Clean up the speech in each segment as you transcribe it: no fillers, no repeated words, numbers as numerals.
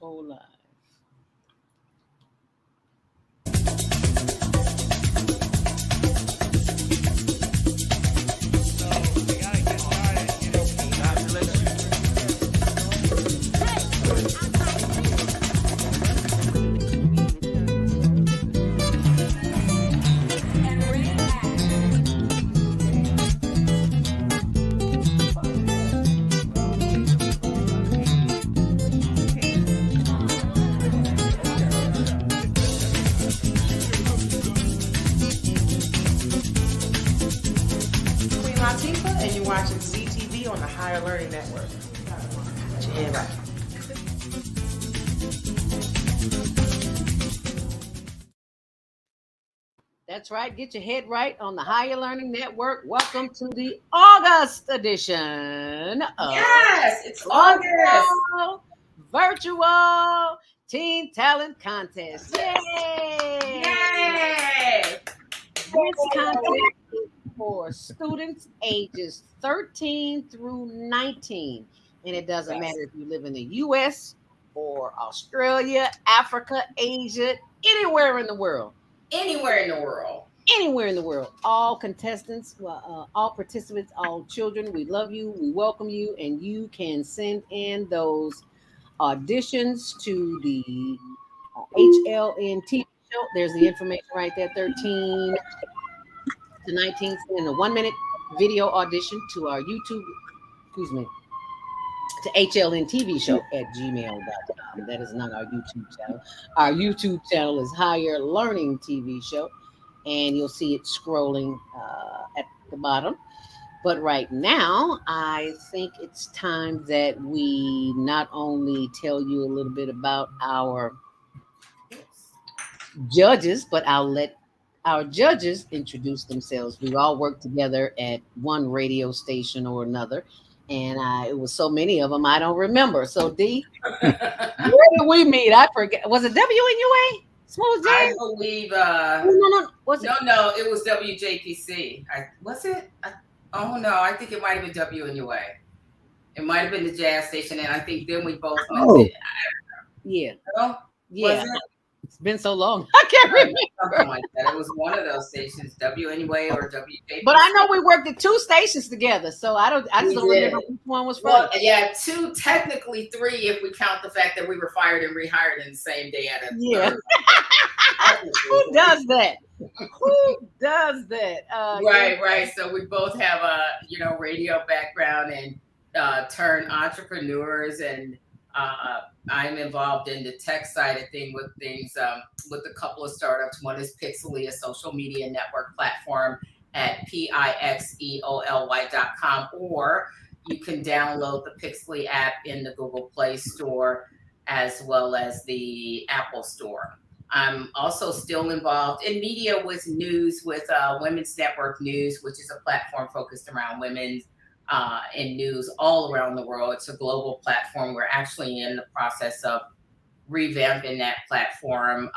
Whole life. Queen Latifah, and you're watching CTV on the Higher Learning Network. Put your hand right. That's right. Get your head right on the Higher Learning Network. Welcome to the August edition of Yes, it's August. Global Virtual Teen Talent Contest. Yay! Yay! This contest is for students ages 13 through 19. And it doesn't Yes. matter if you live in the US or Australia, Africa, Asia, anywhere in the world. Anywhere in the world. Anywhere in the world. All contestants, all participants, all children, we love you, we welcome you, and you can send in those auditions to the HLN TV show. There's the information right there, 13 to 19, in a 1-minute video audition to our YouTube, excuse me, to HLN TV show at gmail.com. That is not our YouTube channel. Our YouTube channel is Higher Learning TV show, and you'll see it scrolling at the bottom. But right now, I think it's time that we not only tell you a little bit about our judges, but I'll let our judges introduce themselves. We all work together at one radio station or another, and it was so many of them I don't remember. So D, where did we meet? I forget. Was it WNUA? Smooth J? I believe. No. Was it? No, it was WJPC. Was it? Oh no, I think it might have been WNUA. It might have been the jazz station, and I think then we both met. Oh. Yeah. No? Yeah. Was it? It's been so long. I can't remember. Something like that. It was one of those stations, WNUA or WJPC. But I know we worked at 2 stations together, so I just don't remember which one was Well, first. yeah, 2, technically 3, if we count the fact that we were fired and rehired in the same day at a Yeah. Who does that? Who does that? Right. So we both have a radio background and turned entrepreneurs, and I'm involved in the tech side of things with a couple of startups. One is Pixely, a social media network platform at pixeoly.com, or you can download the Pixely app in the Google Play Store as well as the Apple Store. I'm also still involved in media with news with Women's Network News, which is a platform focused around women in news all around the world. It's a global platform. We're actually in the process of revamping that platform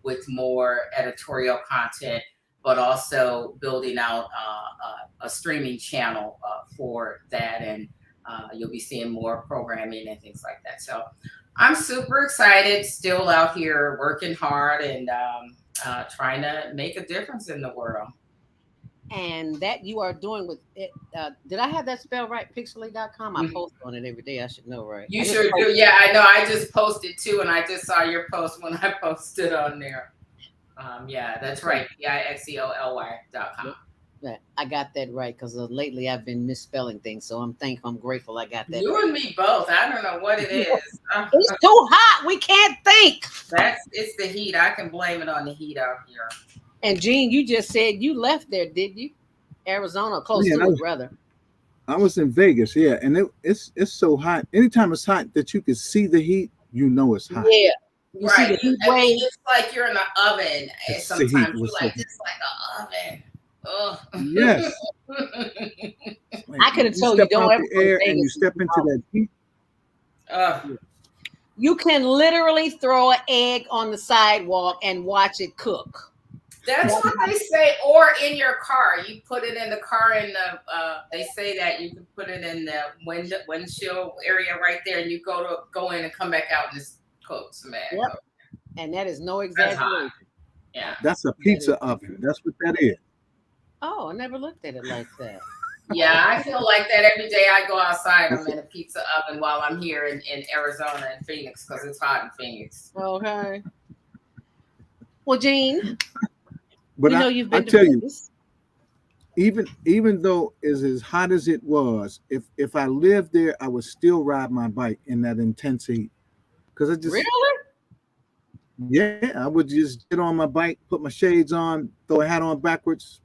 with more editorial content, but also building out a streaming channel for that. And you'll be seeing more programming and things like that. So I'm super excited, still out here working hard and trying to make a difference in the world. And that you are doing with it. Did I have that spelled right? Pixely.com? I post on it every day. I should know, right? You sure do. Yeah, I know. I just posted too, and I just saw your post when I posted on there. Yeah, that's right. pixeoly.com. I got that right because lately I've been misspelling things. So I'm grateful I got that. You right. And me both. I don't know what it is. It's too hot. We can't think. It's the heat. I can blame it on the heat out here. And Gene, you just said you left there, did you? Arizona, close to it, brother. I was in Vegas, yeah, and it's so hot. Anytime it's hot that you can see the heat, you know it's hot. Yeah. You right. see the heat wave. It's like you're in an oven. And sometimes you're like, it's like an oven. Oh. Yes. I could have told you don't ever the air and you step into that heat. You can literally throw an egg on the sidewalk and watch it cook. That's what they say. Or in your car, you put it in the car, and they say that you can put it in the windshield area right there, and you go in and come back out, and it's Cook, some mad Yep. cook. And that is no That's hot. exaggeration. Yeah. That's a That is. pizza oven. That's what that is. Oh, I never looked at it like that. Yeah, I feel like that every day I go outside. I'm That's in a pizza oven while I'm here in Arizona and Phoenix because it's hot in Phoenix. Okay. Well, Jean, But we know you've I been to tell you, Vegas. even though it's as hot as it was, if I lived there, I would still ride my bike in that intense heat. Because I just, Really? yeah, I would just get on my bike, put my shades on, throw a hat on backwards,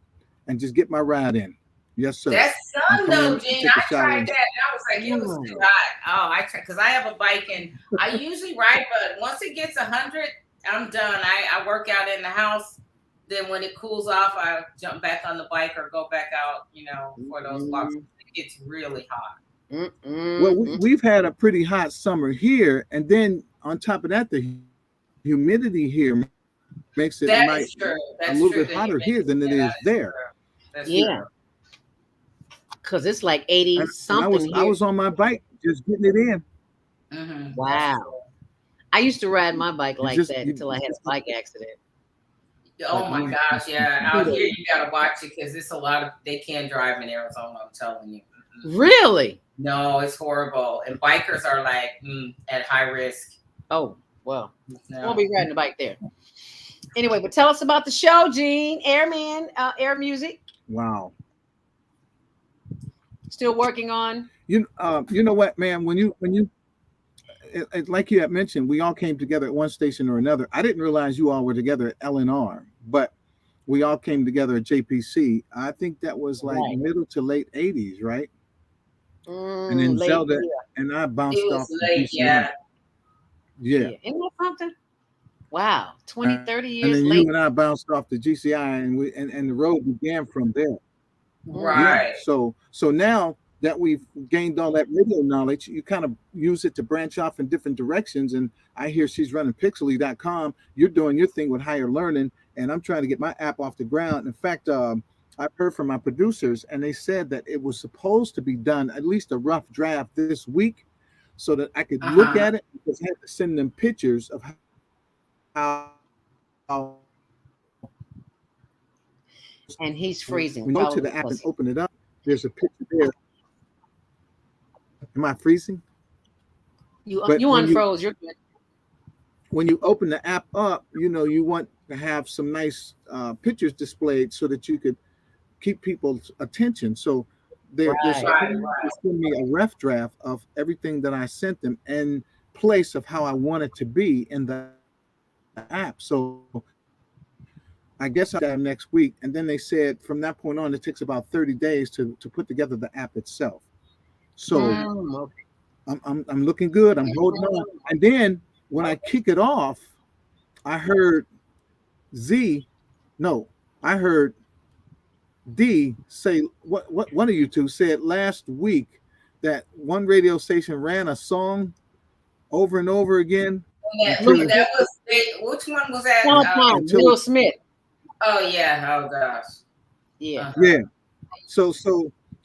and just get my ride in. Yes, sir. That And sun come though, in and Gene, take a I shower. tried that and I was like, it was too hot. Oh, I tried because I have a bike and I usually ride, but once it gets 100, I'm done. I work out in the house. Then when it cools off, I jump back on the bike or go back out, for those walks. It gets really hot. Well, we've had a pretty hot summer here, and then on top of that, the humidity here makes it That might is true. a That's little true. bit hotter here than it is there. That's Yeah. true. Because it's like 80 And something I here. was on my bike just getting it in. Mhm. Wow. I used to ride my bike like just- that you- until I had a bike accident. Oh my gosh, yeah. Out here you gotta watch it because it's a lot of they can't drive in Arizona, I'm telling you. Really? No, it's horrible. And bikers are like at high risk. Oh, well. No. We'll be riding the bike there. Anyway, but tell us about the show, Gene. Airman, Air Music. Wow. Still working on. You know what, man? When you like you had mentioned, we all came together at one station or another. I didn't realize you all were together at LNR, but we all came together at JPC. I think that was like middle to late 80s, right? And then Late, Zelda yeah. and I bounced It off was the late, GCI. yeah. Yeah. Isn't that something? Wow. 20, 30 And years then late. you and I bounced off the GCI, and the road began from there. Right. Yeah. So now that we've gained all that radio knowledge, you kind of use it to branch off in different directions. And I hear she's running Pixely.com. You're doing your thing with higher learning, and I'm trying to get my app off the ground. In fact, I've heard from my producers, and they said that it was supposed to be done, at least a rough draft this week, so that I could look at it, because I had to send them pictures of how. And he's freezing. When you go to the app and open it up, there's a picture there. Am I freezing? You unfroze. You're good. When you open the app up, you want to have some nice pictures displayed so that you could keep people's attention. So they're sending me a rough draft of everything that I sent them in place of how I want it to be in the app. So I guess I'll have next week. And then they said from that point on, it takes about 30 days to put together the app itself. So I'm looking good. I'm holding on. And then when I kick it off, I heard I heard D say, what one of you two said last week that one radio station ran a song over and over again. That was which one was that? Will Smith. Oh yeah. Oh gosh. Yeah. Yeah. So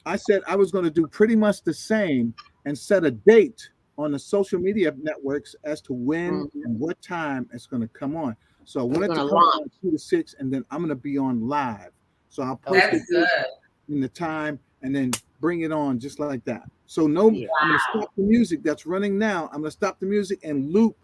I said I was going to do pretty much the same and set a date on the social media networks as to when and what time it's going to come on. So I wanted to come on 2 to 6, and then I'm going to be on live. So I'll post it in the time and then bring it on just like that. So I'm going to stop the music that's running now. I'm going to stop the music and loop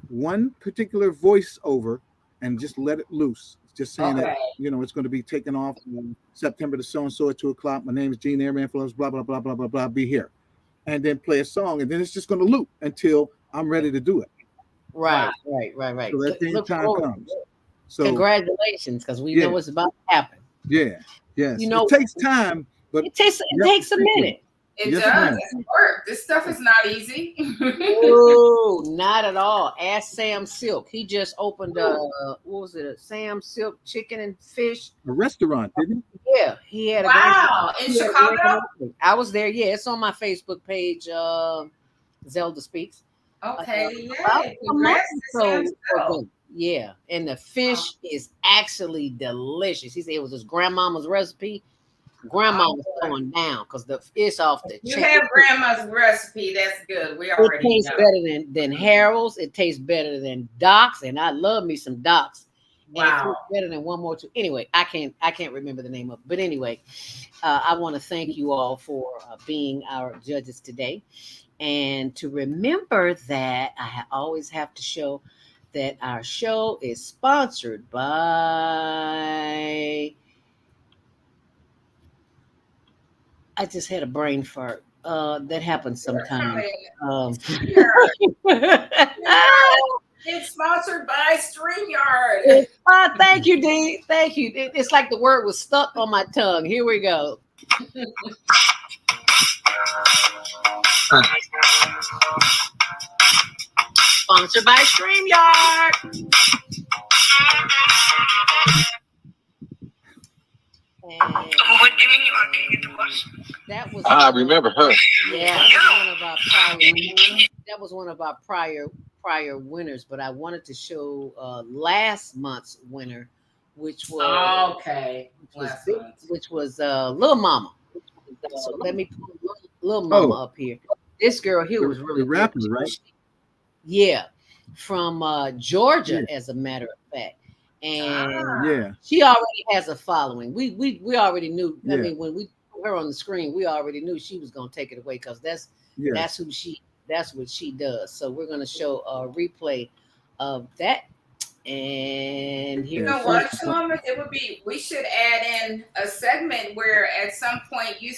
one particular voiceover and just let it loose. Just saying that, it's going to be taken off in September to so-and-so at 2:00. My name is Gene Airman Flows, blah, blah, blah, blah, blah, blah, be here. And then play a song. And then it's just going to loop until I'm ready to do it. Right. So that same time comes. So congratulations, because we know what's about to happen. Yeah. Yes. It takes time, but it takes a minute. It does. It's work. This stuff is not easy. Oh, not at all. Ask Sam Silk. He just opened what was it? A Sam Silk Chicken and Fish. A restaurant, didn't he? Yeah, he had in Chicago. I was there. Yeah, it's on my Facebook page. Zelda Speaks. Okay, yeah, and the fish is actually delicious. He said it was his grandmama's recipe. Grandma was going down because it's off the You chain. have grandma's recipe. That's good. We It already tastes know. better than Harold's. It tastes better than Doc's, and I love me some Doc's. And it Wow. tastes better than one more. Two. Anyway, I can't remember the name of it. But anyway, I want to thank you all for being our judges today, and to remember that always have to show that our show is sponsored by. I just had a brain fart. That happens sometimes. It's sponsored by StreamYard. Thank you, Dee. Thank you. It's like the word was stuck on my tongue. Here we go. Sponsored by StreamYard. That was. I remember her. Yeah, that was one of our prior winners. But I wanted to show last month's winner, which was which was Little Mama. So let me put Little Mama up here. This girl here was really the rapper, right? Yeah, from Georgia, as a matter of fact. And she already has a following. We already knew. I mean, when we put her on the screen, we already knew she was going to take it away because that's what she does. So we're going to show a replay of that. And you know what, Shlomo? We should add in a segment where at some point you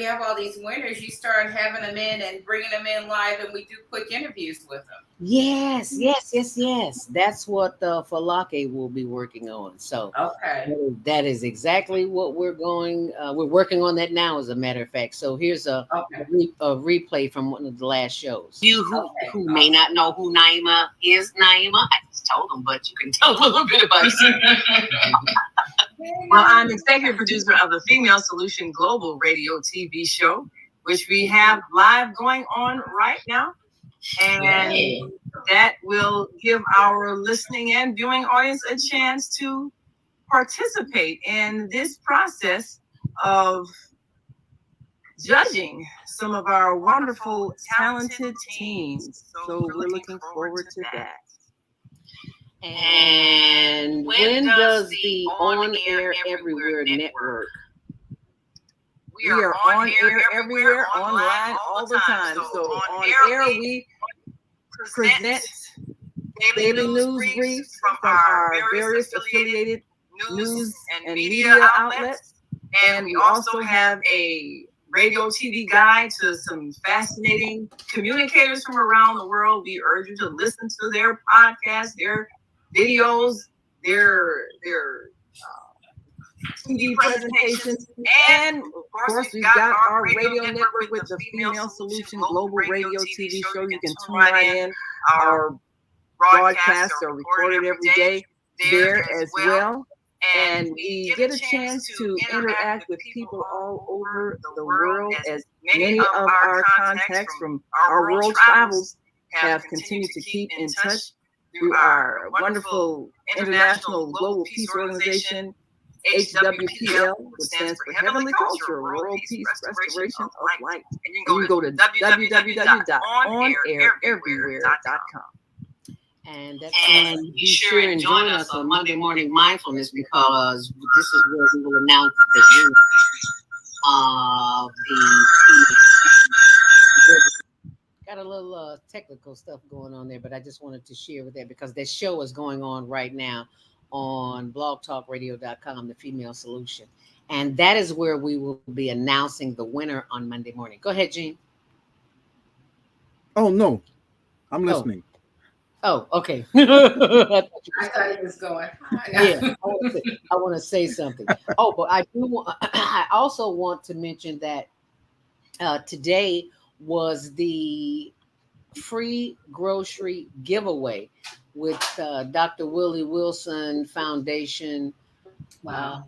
have all these winners, you start having them in and bringing them in live, and we do quick interviews with them. Yes. That's what Falake will be working on. So that is exactly what we're going. We're working on that now, as a matter of fact. So here's a replay from one of the last shows. You who may not know who Naima is, Naima, I just told them, but you can tell a little bit about yourself. Well, I'm executive producer of the Female Solution Global Radio TV show, which we have live going on right now. And that will give our listening and viewing audience a chance to participate in this process of judging some of our wonderful, talented teams. So we're looking forward to that. And when does the On Air Everywhere network? We are on air everywhere, online all the time. So on air, we present daily news briefs from our various affiliated news and media outlets. And we also have a radio TV guide to some fascinating communicators from around the world. We urge you to listen to their podcasts, their videos, their TV presentations, and of course we've got our radio network with the Female Solution Global Radio TV show. You can tune right in. Our broadcasts are recorded every day there as well. And we get a chance to interact with people all over the world, as many of our contacts from our world travels have continued to keep in touch through our wonderful International Global Peace Organization, HWPL, which stands for Heavenly Culture, World Peace Restoration of Light. And you can go to www.onaireverywhere.com. And be sure and join us on Monday Morning Mindfulness, because this is where we will announce the winner of the. Got a little technical stuff going on there, but I just wanted to share with that because that show is going on right now on blogtalkradio.com, The Female Solution. And that is where we will be announcing the winner on Monday morning. Go ahead, Gene. Oh, no. I'm listening. Oh, okay. I thought he was going. Yeah, I want to say something. Oh, but I do. I also want to mention that today was the free grocery giveaway with Dr. Willie Wilson Foundation. Wow.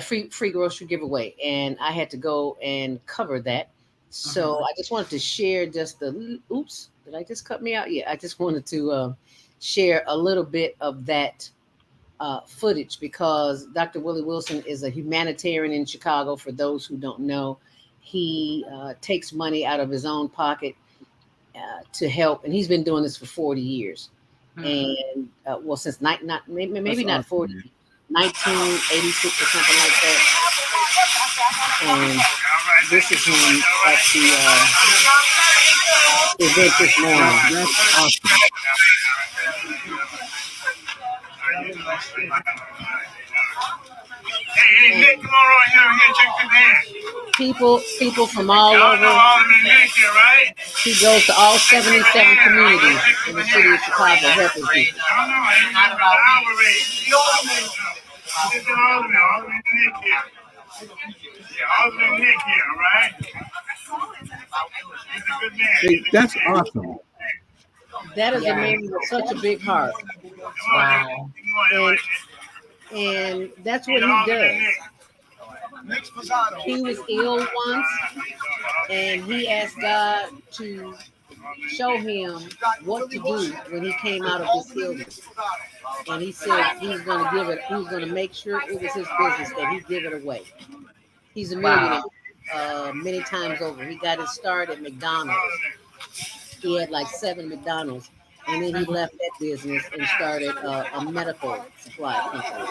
Free grocery giveaway, and I had to go and cover that. So I just wanted to share just the. Oops. Did I just cut me out? Yeah, I just wanted to share a little bit of that footage because Dr. Willie Wilson is a humanitarian in Chicago. For those who don't know, he takes money out of his own pocket to help, and he's been doing this for 40 years. And well, since not maybe not awesome, 40, 1986 or something like that. And this is him at the event this morning. That's awesome. Hey, Nick, come on right here. Here, check this hand. People from all over. Nick here, right? He goes to all 77 communities in the city of Chicago helping people. I don't know. It's not about this is all of them. All of them Nick here. Yeah, all of them Nick here, all right? He's a good man. Hey, that's awesome. That is a man with such a big heart. Wow. And that's what he does. He was ill once, and he asked God to show him what to do when he came out of this illness. And he said he was going to give it. He was going to make sure it was his business that he give it away. He's a millionaire many times over. He got his start at McDonald's. He had like 7 McDonald's. And then he left that business and started a medical supply company.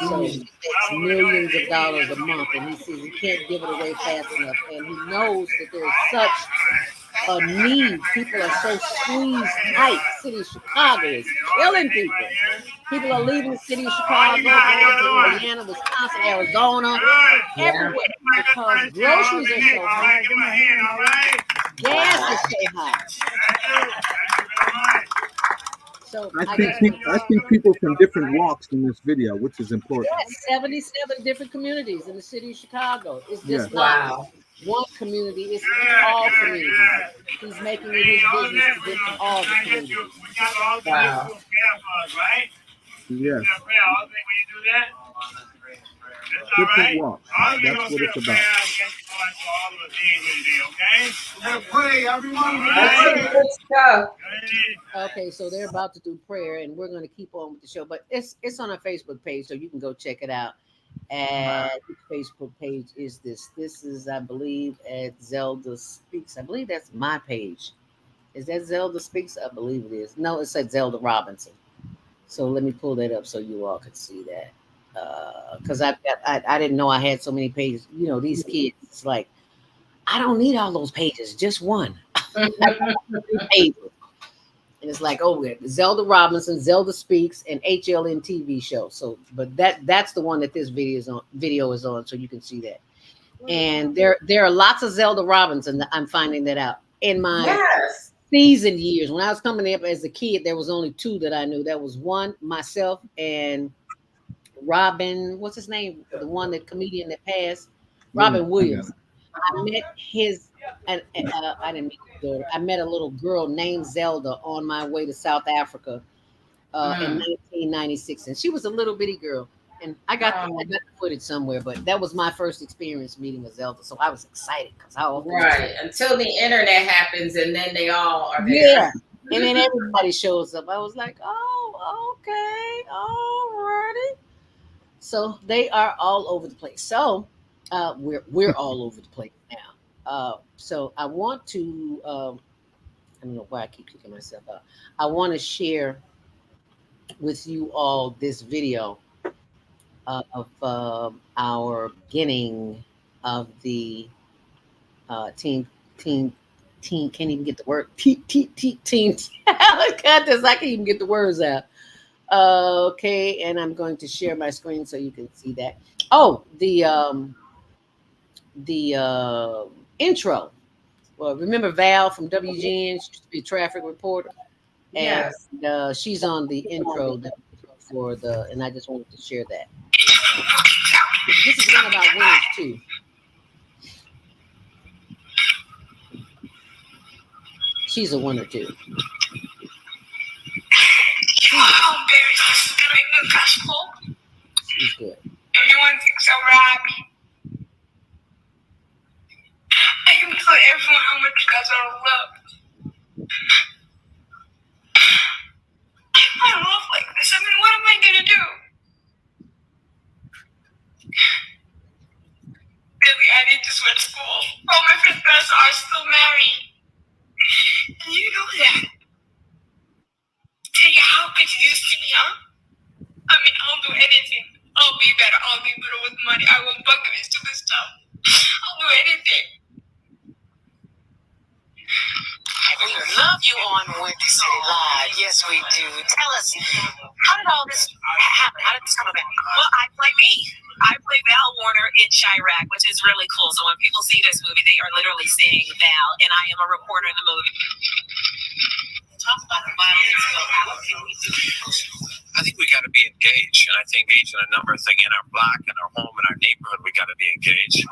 So he makes millions of dollars a month, and he says he can't give it away fast enough. And he knows that there's such a need. People are so squeezed tight. The city of Chicago is killing people. People are leaving the city of Chicago, going to Indiana, Wisconsin, Arizona, everywhere because groceries are so high. Gas is so high. So I see people from different walks in this video, which is important. Yes, 77 different communities in the city of Chicago. It's just Yes. not one community, it's all communities. He's making it his business to get to all the communities. Wow. Yes. That's all Different right. walks. All That's what it's about. Pray, everyone. Good stuff. Okay, so they're about to do prayer, and we're going to keep on with the show. But it's on our Facebook page, so you can go check it out. And the Facebook page is this. This is, I believe, at Zelda Speaks. I believe that's my page. Is that Zelda Speaks? I believe it is. No, it said Zelda Robinson. So let me pull that up so you all can see that. Because I didn't know I had so many pages. You know, these kids, it's like, I don't need all those pages, just one. Pages. And it's like, oh, Zelda Robinson, Zelda Speaks, and HLN TV show. So, but that's the one that this video is on, so you can see that. And there are lots of Zelda Robinson. I'm finding that out in my seasoned years. When I was coming up as a kid, there was only 2 that I knew. That was one, myself, and Robin. What's his name? The one, that comedian that passed, Robin Williams. I met his, and I didn't meet his daughter. I met a little girl named Zelda on my way to South Africa in 1996, and she was a little bitty girl. And I got the footage somewhere, but that was my first experience meeting a Zelda, so I was excited because until the internet happens, and then they all are there. Yeah, and then everybody shows up. I was like, oh, okay, all righty. So they are all over the place. So. We're all over the place now. So I want to, I don't know why I keep kicking myself out. I want to share with you all this video of our beginning of the teen, can't even get the word, teen. God, I can't even get the words out. Okay, and I'm going to share my screen so you can see that. Oh, the intro. Well, remember Val from WGN? She used to be a traffic reporter. And she's on the intro for and I just wanted to share that. This is one of our winners too. She's a winner too. She's good. Everyone thinks I'm Robbie. I can tell everyone how much you guys are loved. My love like this. I mean, what am I gonna do? Daddy just went to school. All my friends are still married. And you know that. Tell you how good you used to me, huh? I mean, I'll do anything. I'll be better. I'll be better with money. I won't bucket into this stuff. I'll do anything. We love you on Windy City Live. Yes, we do. Tell us, how did all this happen? How did this come about? Well, I play me. I play Val Warner in Chirac, which is really cool. So when people see this movie, they are literally seeing Val, and I am a reporter in the movie. Talk about the violence. What can we do? I think we got to be engaged, and I think engaged in a number of things in our block, in our home, in our neighborhood. We got to be engaged.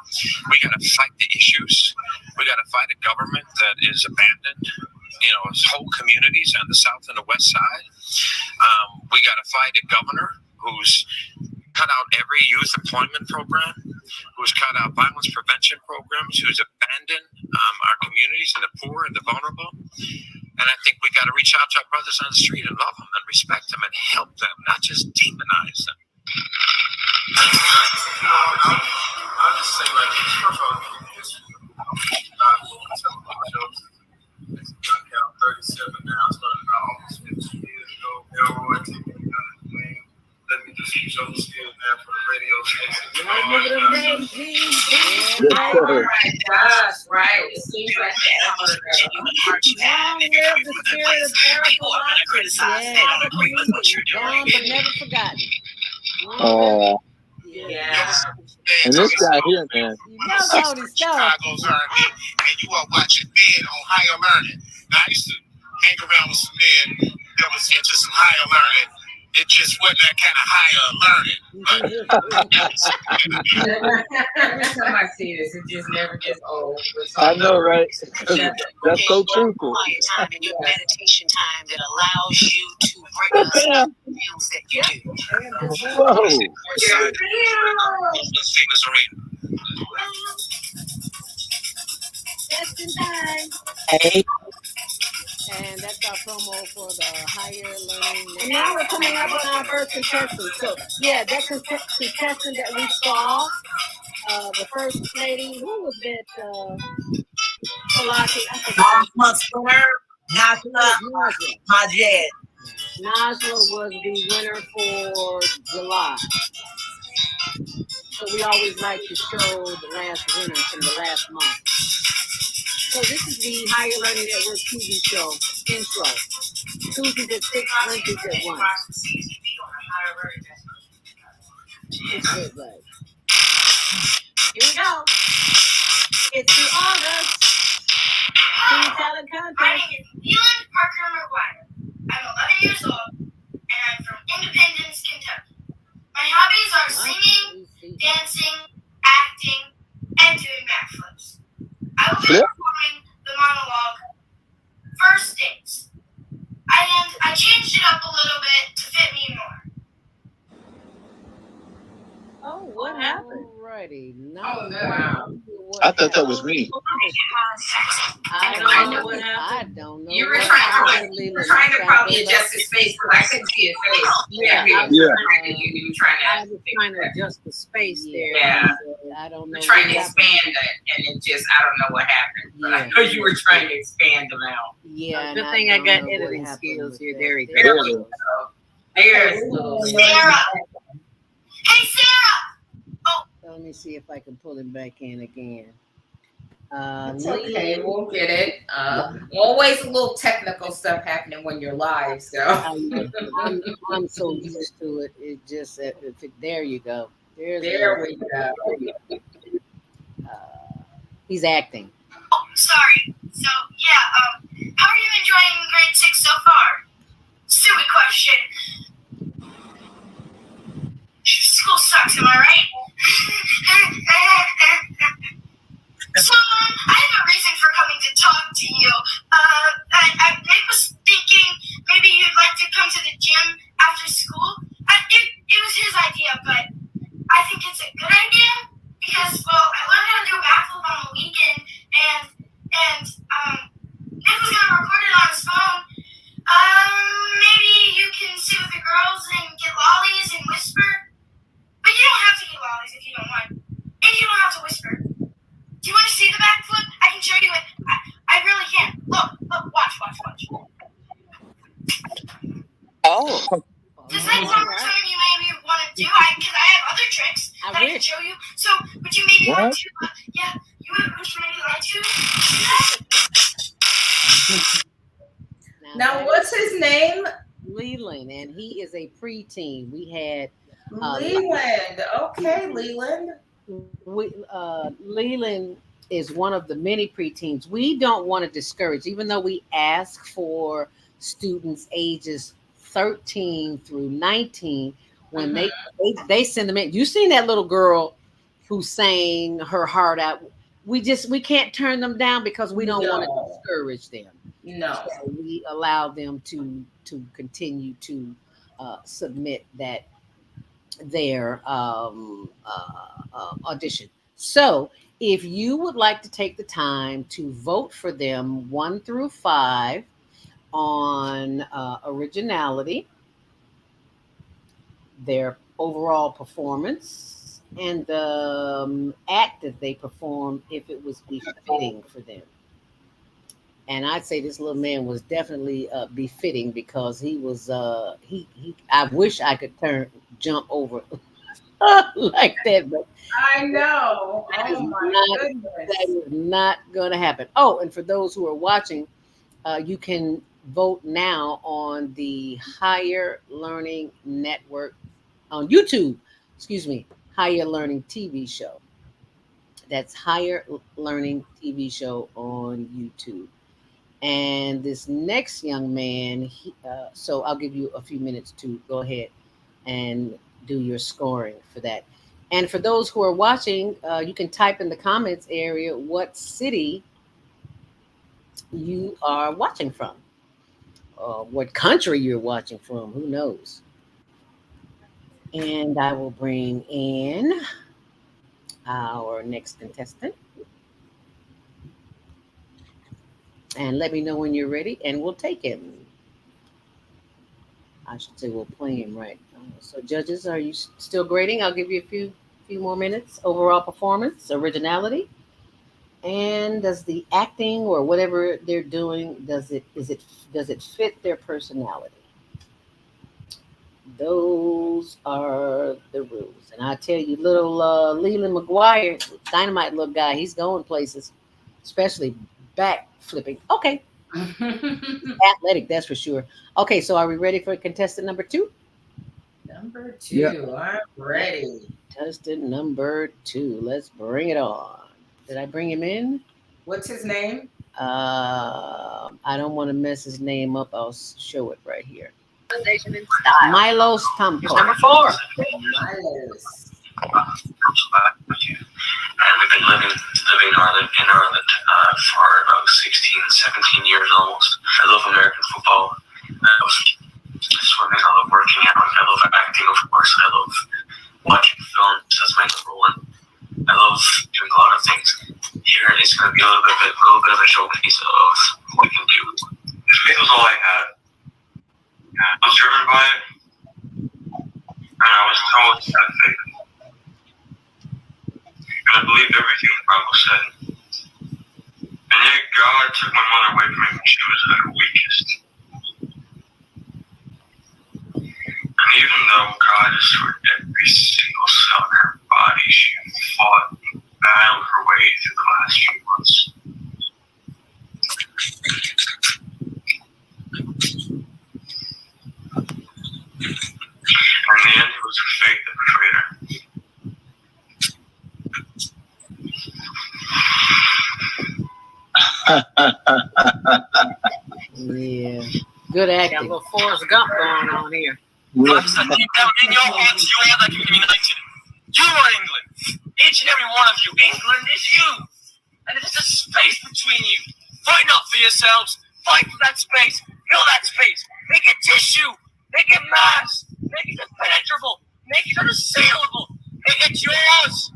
We got to fight the issues. We got to fight a government that is abandoned. You know, whole communities on the south and the west side. We got to fight a governor who's cut out every youth employment program, who's cut out violence prevention programs, who's abandoned our communities and the poor and the vulnerable. And I think we got to reach out to our brothers on the street and love them and respect them and help them, not just demonize them. I'll just say like this. First of all, it's not telling my jokes. It's got count 37 now. It started about almost 15 years ago. Elroy took me under the wing. Let me do some joke skills now for the radio station. Gosh, right. It seems like that. People are going to criticize. They don't agree with what you're doing. But never forgotten. Oh, Yeah. and this guy here, man. You know Tony stuff. Chicago's R&B, and you are watching men on higher learning. Now, I used to hang around with some men that was into some higher learning. It just wasn't that kind of higher learning. Every time I see this, it just never gets old. I know, right? That's so truthful. Quiet time and your meditation time that allows you to bring us the feels that you do. Whoa. Famous arena. Just in time. Hey. And that's our promo for the higher learning. And now we're coming up with our first contestant. So, yeah, that contestant that we saw, the first lady, who was that? Palaki, I forgot. Najla was the winner for July. So we always like to show the last winner from the last month. So this is the Higher Learning Network TV show intro. Tuesdays at 6, Wednesdays at 1. It's good, right? Here we go. It's the August Teen Talent My Contest. name is Leland Parker McGuire. I'm 11 years old, and I'm from Independence, Kentucky. My hobbies are singing, dancing, acting, and doing backflips. I will be performing the monologue First Dates. And I changed it up a little bit to fit me more. Oh, what happened? Alrighty. Oh, no. I thought that was me. I don't know what happened. I don't know. You were trying to probably adjust his face because I couldn't see his face. Yeah. You were trying I was trying to adjust the space there. Yeah. I don't know. to trying to what expand happened. it, and it just I don't know what happened. But I Yeah. know you were trying to expand them out. Yeah. Good and thing I don't got know what editing happened skills with here. that. There we go. There it is. There's little. Sarah! Hey, Sarah! Let me see if I can pull it back in again. It's okay, we'll get it. Always a little technical stuff happening when you're live, so. I'm so used to it. It just there you go. There we go. He's acting. Oh, sorry. So, yeah, how are you enjoying grade 6 so far? Silly question. School sucks, am I right? So, I have a reason for coming to talk to you. Nick was thinking maybe you'd like to come to the gym after school. It was his idea, but I think it's a good idea because, well, I learned how to do a backflip on the weekend, and Nick was gonna record it on his phone. Maybe you can sit with the girls and get lollies and whisper. But you don't have to get lollies if you don't want. And you don't have to whisper. Now, what's his name? Leland, and he is a preteen. We had Leland. Okay, Leland. Leland is one of the many preteens. We don't want to discourage, even though we ask for students ages 13 through 19 when they send them in. You seen that little girl who sang her heart out. We can't turn them down because we don't want to discourage them. No. So we allow them to continue to submit their audition. So if you would like to take the time to vote for them 1 through 5 on originality, their overall performance, and the act that they performed, if it was befitting for them. And I'd say this little man was definitely befitting because he was he. I wish I could jump over like that, but I know. That is not going to happen. Oh, and for those who are watching, you can vote now on the Higher Learning Network on YouTube. Excuse me, Higher Learning TV show. That's Higher Learning TV show on YouTube. And this next young man, so I'll give you a few minutes to go ahead and do your scoring for that. And for those who are watching, you can type in the comments area what city you are watching from, what country you're watching from, who knows. And I will bring in our next contestant. And let me know when you're ready, and we'll take him. I should say we'll play him, right? So, judges, are you still grading? I'll give you a few more minutes. Overall performance, originality, and does the acting or whatever they're doing does it fit their personality? Those are the rules. And I tell you, little Leland McGuire, dynamite little guy, he's going places, especially back flipping. Okay. Athletic, that's for sure. Okay, so are we ready for contestant number 2? Number 2, I'm ready. Contestant number 2, let's bring it on. Did I bring him in? What's his name? I don't want to mess his name up. I'll show it right here. Milos Tampos. Number 4. Milos. And we've been living in Ireland for about 16, 17 years almost. I love American football. I love swimming. I love working out. I love acting, of course. I love watching films. That's my number 1. I love doing a lot of things. Here it's going to be a little bit of a showcase of what we can do. This was all I had. I was driven by it, and I was told to have faith. And I believed everything the Bible said. And yet God took my mother away from me when she was at her weakest. And even though God destroyed every single cell in her body, she fought and battled her way through the last few months. And in the end, it was her faith that betrayed her. Yeah, good acting. Got a little Forrest Gump going on here. God said deep down in your hearts, you are that united. You are England. Each and every one of you. England is you. And there's a space between you. Fight not for yourselves. Fight for that space. Fill that space. Make it tissue. Make it mass. Make it impenetrable. Make it unassailable. Make it yours.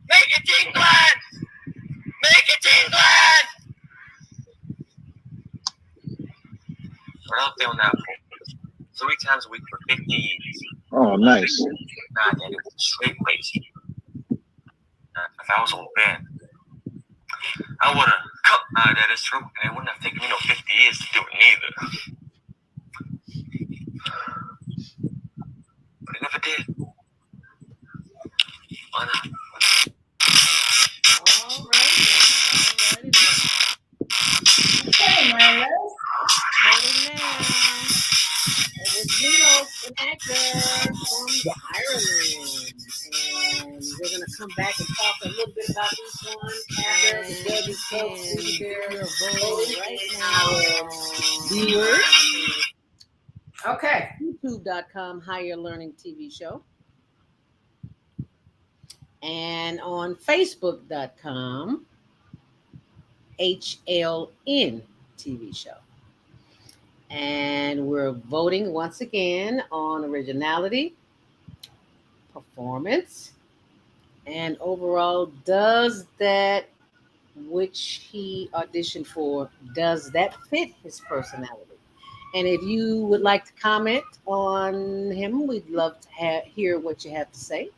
Make it England. Make it England. We're out there now 3 times a week for 50 years. Oh, nice. Nah, man, it was straight lazy. If I was old Ben, I would have cut my dad's throat, and it wouldn't have taken me no 50 years to do it neither. But it never did. Why not? All right. Okay, Miles. Voting now. It was Milos, an actor from Ireland. And we're going to come back and talk a little bit about each one after the judges go through their voting right now. Viewers. Okay. YouTube.com Higher Learning TV Show. And on Facebook.com HLN TV Show. And we're voting once again on originality, performance, and overall, does that which he auditioned for, does that fit his personality? And if you would like to comment on him, we'd love to hear what you have to say.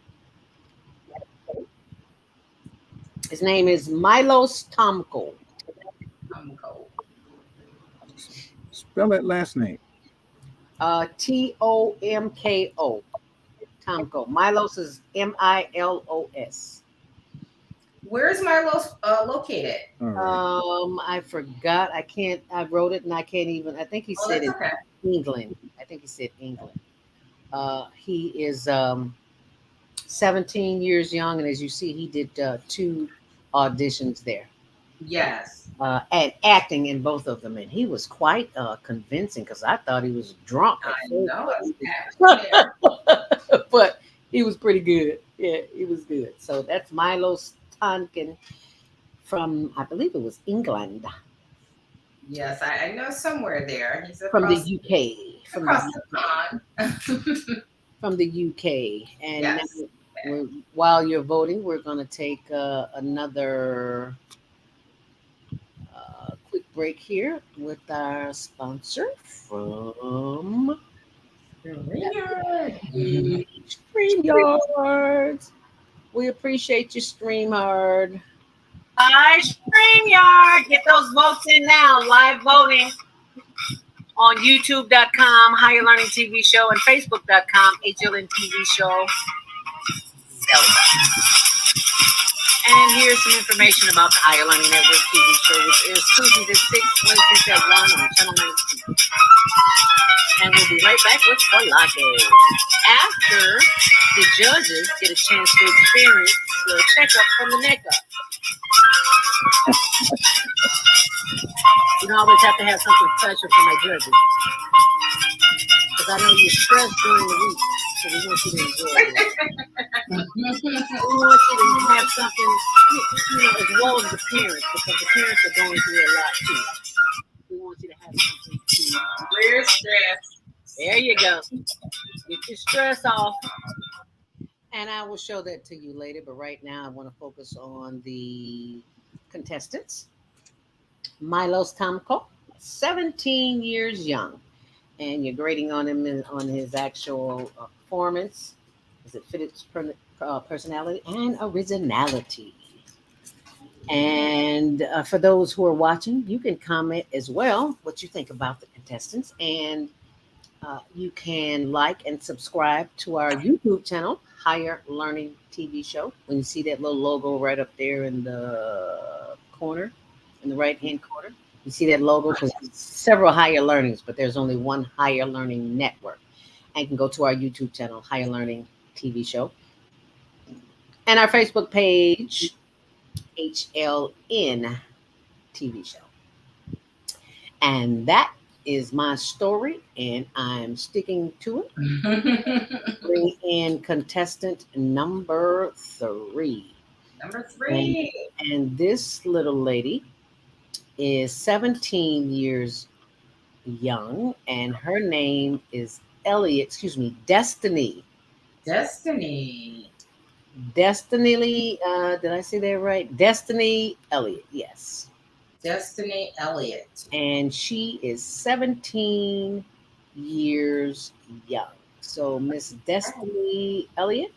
His name is Milos Tomko. Spell that last name. Tomko. Tomko. Milos is Milos. Where's Milos located? I forgot. I wrote it and I can't even. I think he said it. Okay. England. I think he said England. He is 17 years young, and as you see, he did 2 auditions there. Yes. And acting in both of them, and he was quite convincing because I thought he was drunk. I know. But he was pretty good. Yeah, he was good. So that's Milos Tonkin from, I believe it was England. Yes, I know somewhere there. He's From the UK. Across the pond. From the UK. And Yes. while you're voting, we're going to take another quick break here with our sponsor from StreamYards. We appreciate you, StreamYard. Hi, StreamYard. Get those votes in now. Live voting on YouTube.com, Higher Learning TV Show, and Facebook.com, HLN TV Show. And here's some information about the Higher Learning Network TV show, which airs Tuesdays at 6, Wednesdays at 1 on Channel 19. And we'll be right back with Rollerskating. After the judges get a chance to experience the checkup from the neck up. You don't always have to have something special for my judges. Because I know you're stressed during the week, so we want you to enjoy it. We want you to have something, as well as the parents, because the parents are going through a lot too. We want you to have something to Clear stress. There you go. Get your stress off. And I will show that to you later, but right now I want to focus on the contestants. Milos Tomko, 17 years young. And you're grading on him on his actual performance. Does it fit his personality and originality? And for those who are watching, you can comment as well what you think about the contestants. And you can like and subscribe to our YouTube channel, Higher Learning TV Show. When you see that little logo right up there in the corner, in the right-hand corner, you see that logo because there's several Higher Learnings, but there's only one Higher Learning network. And you can go to our YouTube channel, Higher Learning TV Show. And our Facebook page, HLN TV Show. And that is my story, and I'm sticking to it. Bring in contestant number 3. Number 3. And this little lady is 17 years young, and her name is Destiny. Destiny. Destiny, did I say that right? Destiny Elliott, yes. Destiny Elliott. And she is 17 years young. So, Miss Destiny Elliott,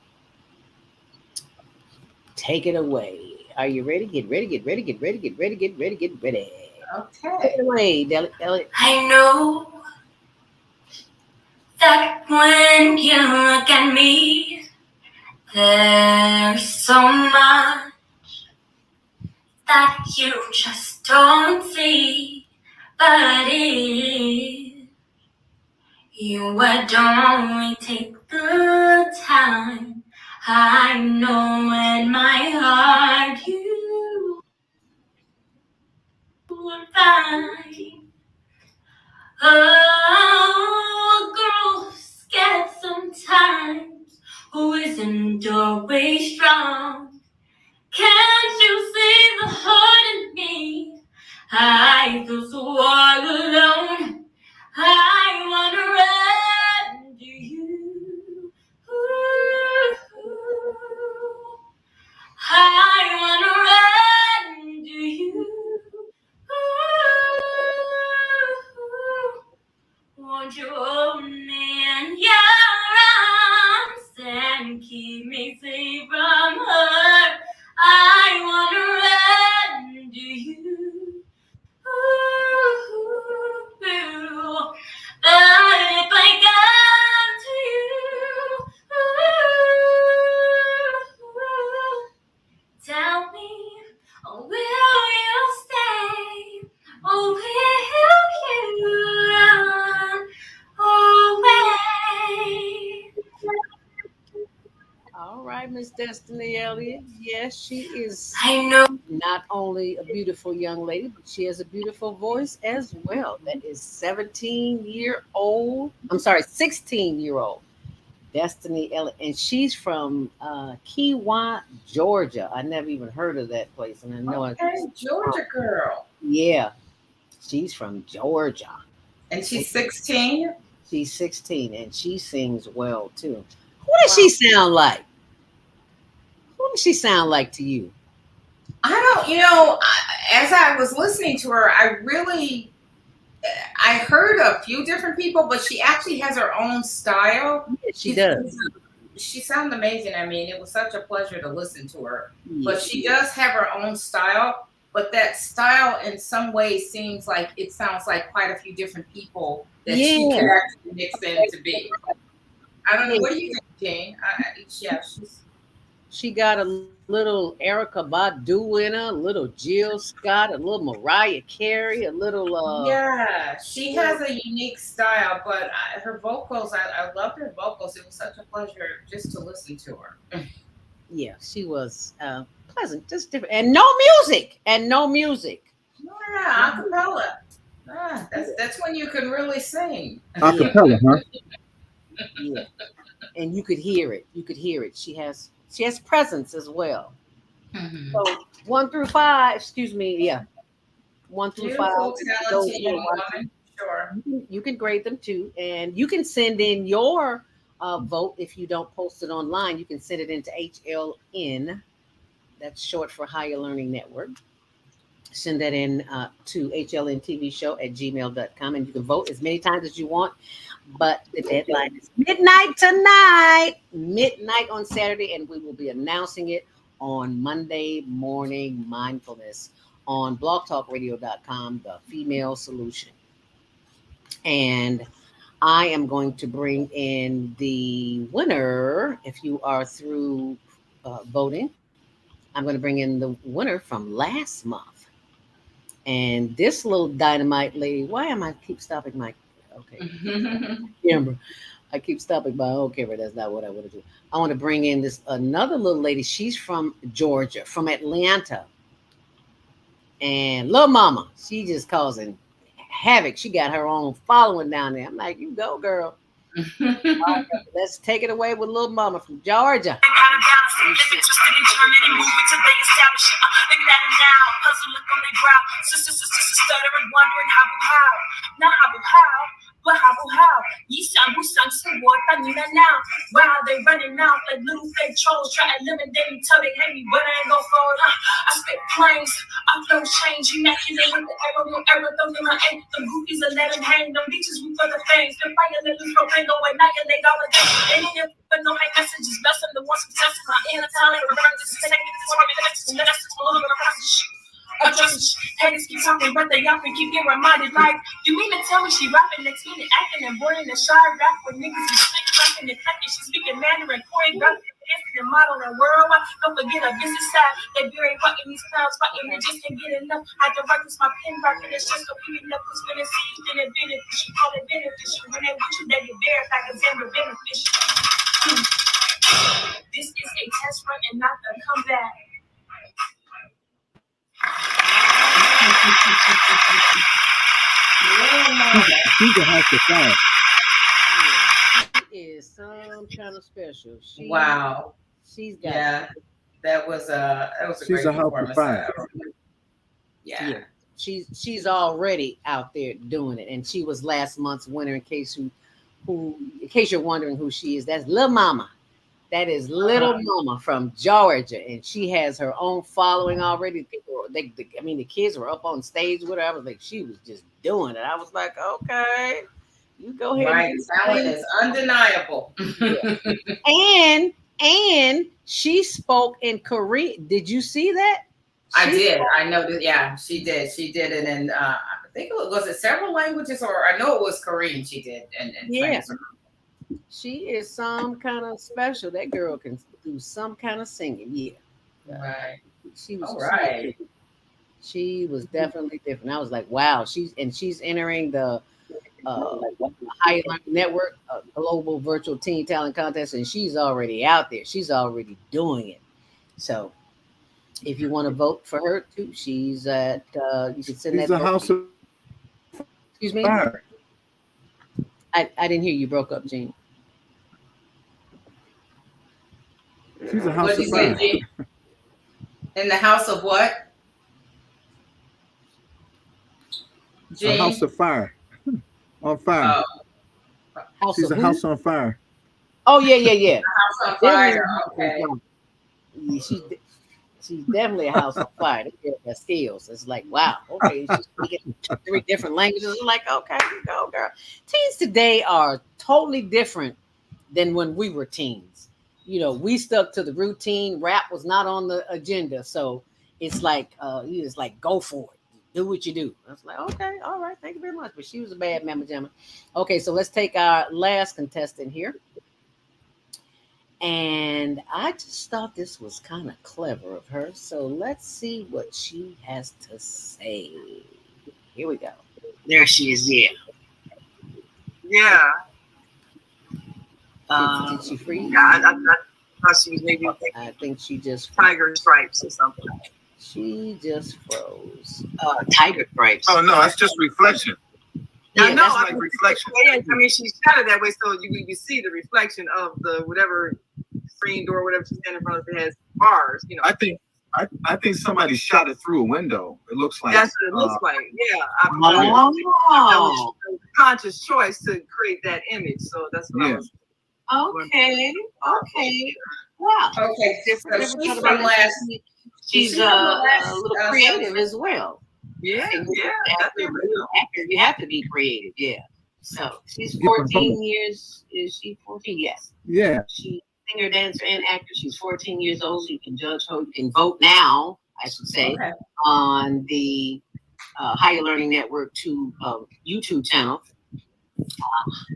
take it away. Are you ready? Get ready, get ready, get ready, get ready, get ready, get ready. Okay. Take it away, Elliott. I know that when you look at me, there's so much that you just don't see. But if you would only take the time, I know in my heart you would find. Oh, girls get sometimes who isn't always strong. Can't you see the hurt in me? I feel so all alone. I wanna run to you. Ooh, I wanna run to you. Ooh, won't you hold me in your arms and keep me safe from hurt? I wanna run to you. But if I come to you, tell me, will you stay? Or will you run away? All right, Miss Destiny Elliott. Yes, she is I know. not only a beautiful young lady, but she has a beautiful voice as well. That is 17-year-old. I'm sorry, 16-year-old Destiny Elliott. And she's from Keywa, Georgia. I never even heard of that place. And I know Okay, Georgia girl. Yeah, she's from Georgia. And she's 16? She's 16 and she sings well too. Who does she sound like? Who does she sound like to you? I don't, as I was listening to her, I heard a few different people, but she actually has her own style. Yeah, she does. She sounds amazing. I mean, it was such a pleasure to listen to her. Yeah. But she does have her own style, but that style in some ways seems like it sounds like quite a few different people that she can actually mix in to be. I don't know. What do you think, Jane? She got a little Erica Badu in her, a little Jill Scott, a little Mariah Carey, a little. Yeah, she has a unique style, but her vocals, I loved her vocals. It was such a pleasure just to listen to her. Yeah, she was pleasant, just different, and no music. Yeah, acapella. That's when you can really sing. Acapella, huh? Yeah, and you could hear it. She has presence as well. Mm-hmm. So 1 through 5, excuse me, yeah, 1 through Beautiful, 5. talented young woman. Sure. You can grade them too, and you can send in your vote if you don't post it online. You can send it into HLN. That's short for Higher Learning Network. Send that in to hlntvshow@gmail.com, and you can vote as many times as you want. But the deadline is midnight tonight, midnight on Saturday, and we will be announcing it on Monday morning mindfulness on blogtalkradio.com, the female solution. And I am going to bring in the winner. If you are through voting, I'm going to bring in the winner from last month. And this little dynamite lady, why am I keep stopping my, okay, camera. I keep stopping my own camera. That's not what I want to do. I want to bring in this another little lady. She's from Georgia, from Atlanta. And little mama, she just causing havoc. She got her own following down there. I'm like, you go, girl. Right, let's take it away with little mama from Georgia. But how? Ye sang who sang some war, Tanina now. Wow, they running out like little fake trolls, trying to eliminate me till they hate me, but I ain't gon' fold. I spit planes, I flow change, immaculate with the arrow, no arrow, throw in my aim. The goofies are let them hang, them bitches we for the fangs. The fire lilies propane, go annihilate all of them. They need it, but no hate messages, best of the ones who test my inner talent, the burns, the second, the swarm, the next, and the next, a little bit of shit. Haters keep talking, but they often keep getting reminded. Like, you mean to tell me she rapping next minute, acting and boring and shy rap when niggas be slick rapping and cutting? She speaking Mandarin, choreographed instant model and worldwide. Don't forget a business side. They very fucking these clowns fighting. They just can't get enough. I direct this my pen back and it's just a few enough to spin and see. Then it beneficial. Call it beneficial. When they wish you, they get verified because they're beneficial. This is a test run and not a comeback. She's a house of fire. She is some kind of special. Wow. She's got. Yeah, that was a She's great a house of performance. fire. Yeah. She's already out there doing it, and she was last month's winner. In case you're wondering who she is, that's Lil Mama. That is Little Mama from Georgia, and she has her own following already. People, the kids were up on stage with her. I was like, she was just doing it. I was like, okay, you go ahead. Right, talent is undeniable. Yeah. and she spoke in Korean. Did you see that? I did. I know that. Yeah, she did. She did it in. I think was it several languages, or I know it was Korean. She did, and yeah. She is some kind of special. That girl can do some kind of singing. Yeah. Right. She was right. She was definitely different. I was like, wow. She's entering the Higher Learning Network Global Virtual Teen Talent Contest, and she's already out there. She's already doing it. So, if you want to vote for her too, she's at. You can send that. She's a house of. Excuse me. Fire. I didn't hear you. Broke up, Gene. She's a house of fire. In the house of what? Gene? A house of fire. On fire. Oh. She's a house on fire. Oh yeah. House on fire. Okay. She's definitely a house on fire. They get her skills. It's like, wow, okay, she's speaking 3 different languages. It's like, okay, you go, girl. Teens today are totally different than when we were teens. You know, we stuck to the routine. Rap was not on the agenda. So it's like, you just like, go for it. Do what you do. I was like, okay, all right, thank you very much. But she was a bad mamma jamma. Okay, so let's take our last contestant here. And I just thought this was kind of clever of her. So let's see what she has to say. Here we go. There she is. Yeah. Did she freeze? Yeah, I thought she was maybe. I think she just tiger stripes or something. She just froze. Tiger stripes. Oh no, that's just reflection. Yeah, Yeah, no, that's like reflection. I mean, she's kind of that way, so you see the reflection of the whatever screen door, whatever she's standing in front of, it has bars. You know, I think somebody shot it through a window. It looks like that's what it looks like. Yeah, Oh. Conscious choice to create that image. So that's what I was. Okay. Wow. Okay. So she's from last. She's a little creative as well. Yeah. You have to be creative. Yeah. So she's 14 years. Is she 14? Yes. Yeah. She's singer, dancer, and actor. She's 14 years old. You can judge her. You can vote now, I should say, on the Higher Learning Network YouTube channel,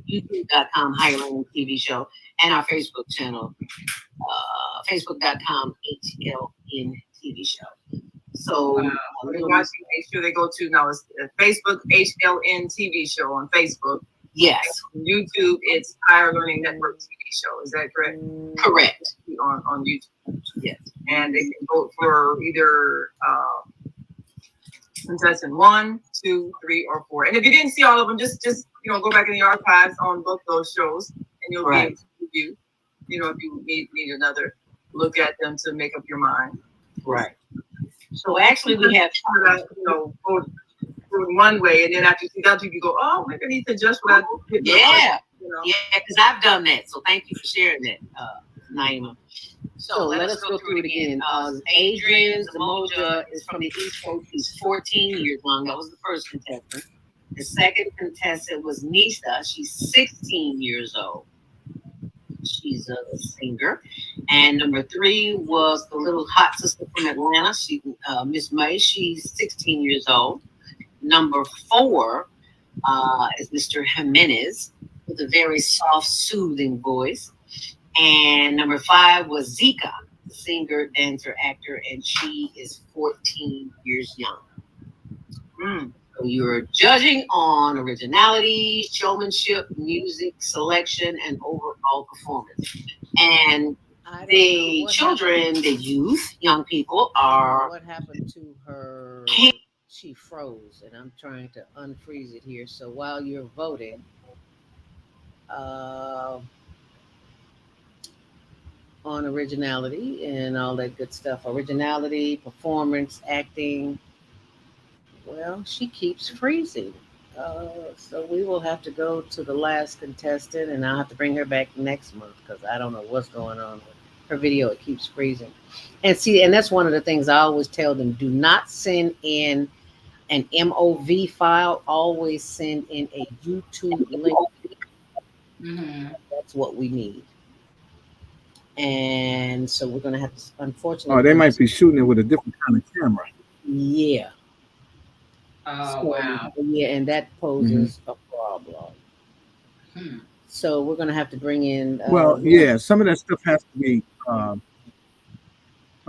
youtube.com Higher Learning TV show, and our Facebook channel, facebook.com HLN TV show. So make sure they go to now. It's Facebook HLN TV show on Facebook. Yes. YouTube, it's Higher Learning Network TV show. Is that correct? Correct. On YouTube. Yes. And they can vote for either contestant 1, 2, 3, or 4. And if you didn't see all of them, just go back in the archives on both those shows, and you'll be able to review. If you need another look at them to make up your mind. Right. So actually, we have go one way, and then after you see that, you can go, oh, maybe I need to adjust what I did. Yeah, because I've done that. So thank you for sharing that, Naima. So let us go through it again. Adrian Zamoja is from the East Coast. He's 14 years young. That was the first contestant. The second contestant was Nisa. She's 16 years old. She's a singer. And number 3 was the little hot sister from Atlanta. She, Miss May. She's 16 years old. Number 4 is Mr. Jimenez with a very soft, soothing voice. And number 5 was Zika, singer, dancer, actor, and she is 14 years young. So you're judging on originality, showmanship, music selection, and overall performance. And the children, the youth, young people are. What happened to her? She froze, and I'm trying to unfreeze it here. So while you're voting, uh, on originality and all that good stuff, originality, performance, acting. Well, she keeps freezing. So we will have to go to the last contestant, and I'll have to bring her back next month because I don't know what's going on with her video. It keeps freezing. And see, and that's one of the things I always tell them: do not send in an MOV file. Always send in a YouTube link. That's what we need. And so we're going to have to, unfortunately. Oh, they might be shooting it with a different kind of camera. Yeah. Oh, wow. Yeah, and that poses a problem. So we're going to have to bring in. Well, yeah, some of that stuff has to be.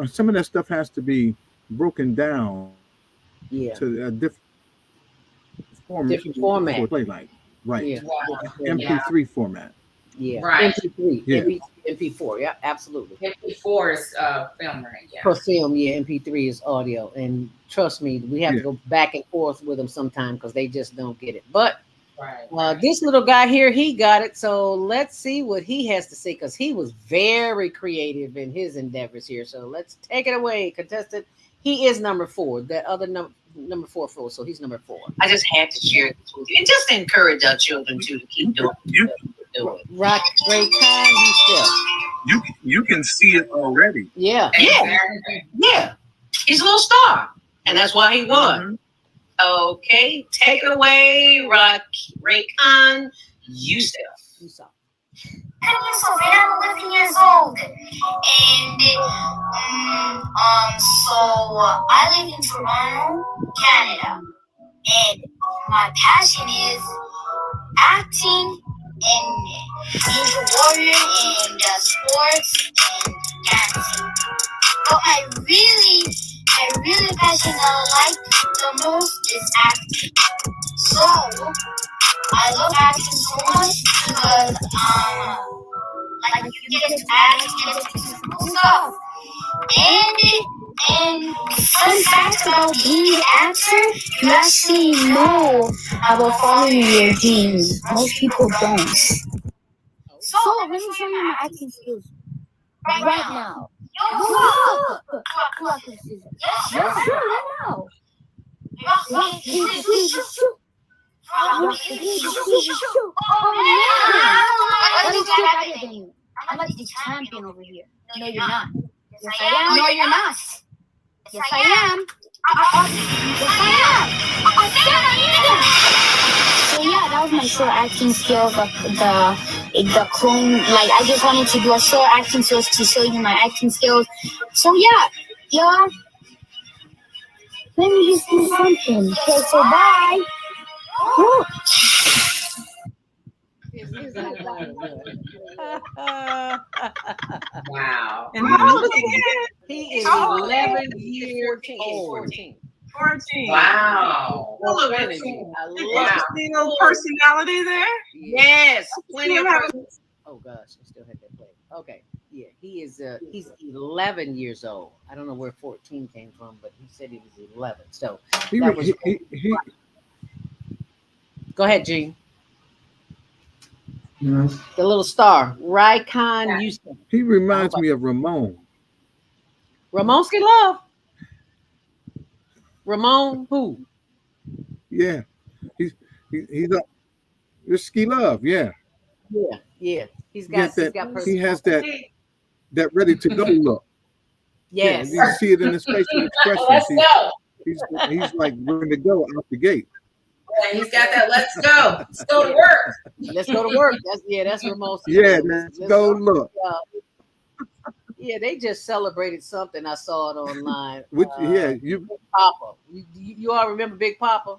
Some of that stuff has to be broken down. Yeah. To a different format. Different format. For play like right. Yeah. Wow. MP3 format. Yeah. Right. MP3. Yeah. MP4. Yeah, absolutely. MP4 is film, right? Yeah. For film, yeah. MP3 is audio, and trust me, we have to go back and forth with them sometime because they just don't get it. But this little guy here, he got it. So let's see what he has to say because he was very creative in his endeavors here. So let's take it away, contestant. He is number 4. That other number 4 floor. So he's number 4. I just had to share this with you and just encourage our children to keep doing it. Rock, great time, You can see it already. Yeah. Yeah. He's a little star. And that's why he won. Okay. Take it away, Raycon Yusuf. So when I'm 11 years old, and I live in Toronto, Canada, and my passion is acting and being a warrior and sports and dancing. But my really passion that I like the most is acting. So I love acting so much because like you get to act, you get to do some cool stuff. And fun fact about being an actor, you actually know about following your dreams. Most people don't. So let me show you my acting skills right now. Look. Yes, right now. I'm like the champion over here. No, you're not. Yes, I am. No, you're not. Yes, I am. So yeah, that was my short acting skills. The clone. Like I just wanted to do a short acting skills to show you my acting skills. So yeah. Let me just do something. Okay, so bye. Woo. Wow. And how old is he? He is 11 years old. 14. Wow. Full of energy. I love Still personality there? Yes. Plenty of Oh gosh, I still had that play. Okay. Yeah, he is he's 11 years old. I don't know where 14 came from, but he said he was 11. So that was Go ahead, Gene. The little star, Raycon Yusuf. He reminds me of Ramon. Ramonski Love. Ramon who? Yeah, he's Ski Love. Yeah. He's got he has that ready to go look. Yes. Yeah, you see it in his facial expressions. He's like ready to go out the gate. Yeah, he's got that. Let's go. Let's go to work. Let's go to work. That's Ramon. Yeah, let's go look. Yeah, they just celebrated something. I saw it online. Which Big Papa. You all remember Big Papa?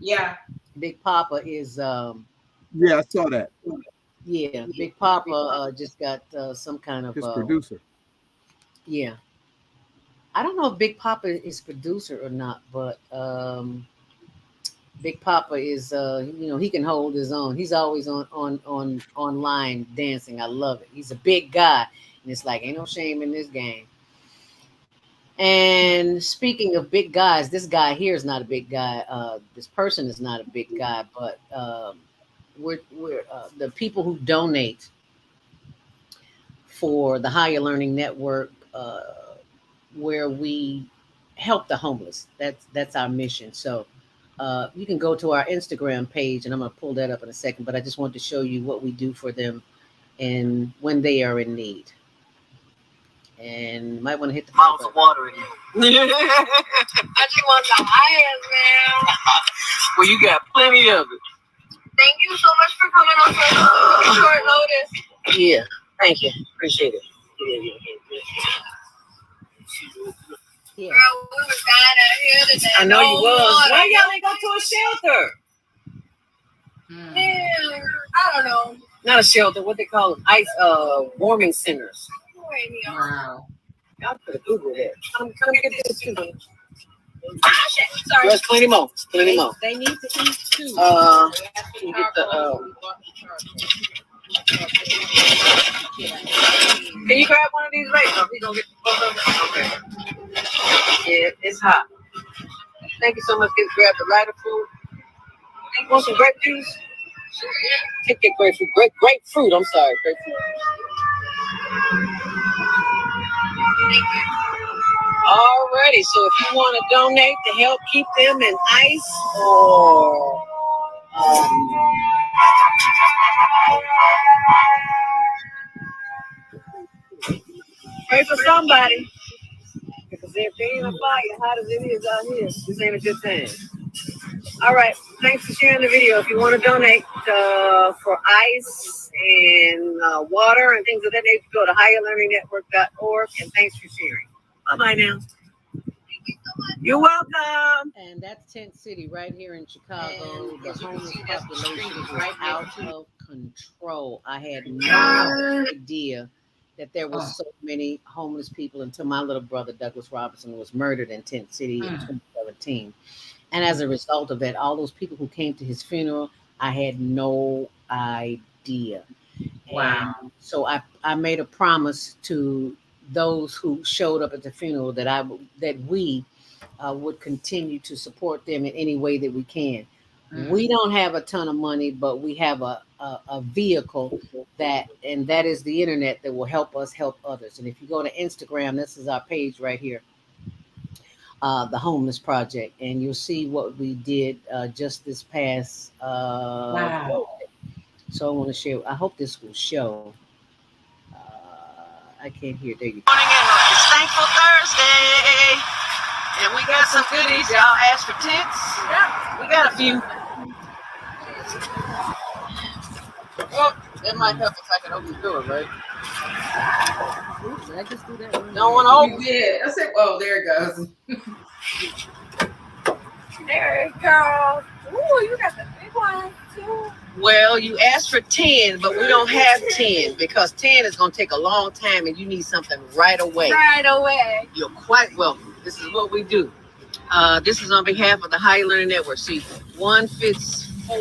Yeah. Big Papa is yeah, I saw that. Yeah, Big Papa just got some kind of His producer. Yeah, I don't know if Big Papa is producer or not, but Big Papa is he can hold his own. He's always on online dancing. I love it. He's a big guy, and it's like ain't no shame in this game. And speaking of big guys, this guy here is not a big guy. This person is not a big guy, but we're the people who donate for the Higher Learning Network, where we help the homeless. That's our mission. So you can go to our Instagram page, and I'm going to pull that up in a second. But I just want to show you what we do for them and when they are in need. And you might want to hit the Miles of water in you. I just want the highest, man. Well, you got plenty of it. Thank you so much for coming on such short notice. Yeah, thank you. Appreciate it. Yeah. Girl, we was dying out here today. I know you was. Water. Why y'all ain't go to a shelter? Man, I don't know. Not a shelter. What they call them? Ice warming centers. Wow. Y'all could have Googled it. Come get this too. Ah, shit. Sorry. There's plenty more. Plenty more. They need to eat too. You get the Can you grab one of these right now? He's gonna get both of them. Okay. Yeah, it's hot. Thank you so much. Get grab the lighter food. You want some grape juice? Take that grapefruit. Grapefruit. I'm sorry, grapefruit. Alrighty, so if you want to donate to help keep them in ice or pray for somebody, because if they ain't a fire, hot as it is out here, this ain't a good thing. All right, thanks for sharing the video. If you want to donate for ice and water and things of that nature, go to higherlearningnetwork.org, and thanks for sharing. Bye-bye now. You're welcome. And that's Tent City right here in Chicago. The homeless population is out of control. I had no idea that there was so many homeless people until my little brother Douglas Robinson was murdered in Tent City in 2017. And as a result of that, all those people who came to his funeral, I had no idea. Wow. And so I made a promise to those who showed up at the funeral that we would continue to support them in any way that we can. We don't have a ton of money, but we have a vehicle that is the internet that will help us help others. And if you go to Instagram, this is our page right here, the Homeless Project, and you'll see what we did just this past Wow. So I want to share. I hope this will show. I can't hear. There you go. It's Thankful Thursday, and we got some goodies. Y'all asked for tents. Yeah, we got a few. Well, that might help if I can open the door, right? Oops, did I just do that? Don't want to open. You did. I said, "Oh, there it goes." There it goes. Ooh, you got the big one too. Well, you asked for 10, but we don't have 10 because 10 is going to take a long time and you need something right away. Right away. You're quite welcome. This is what we do. This is on behalf of the Higher Learning Network. See, one fits 4,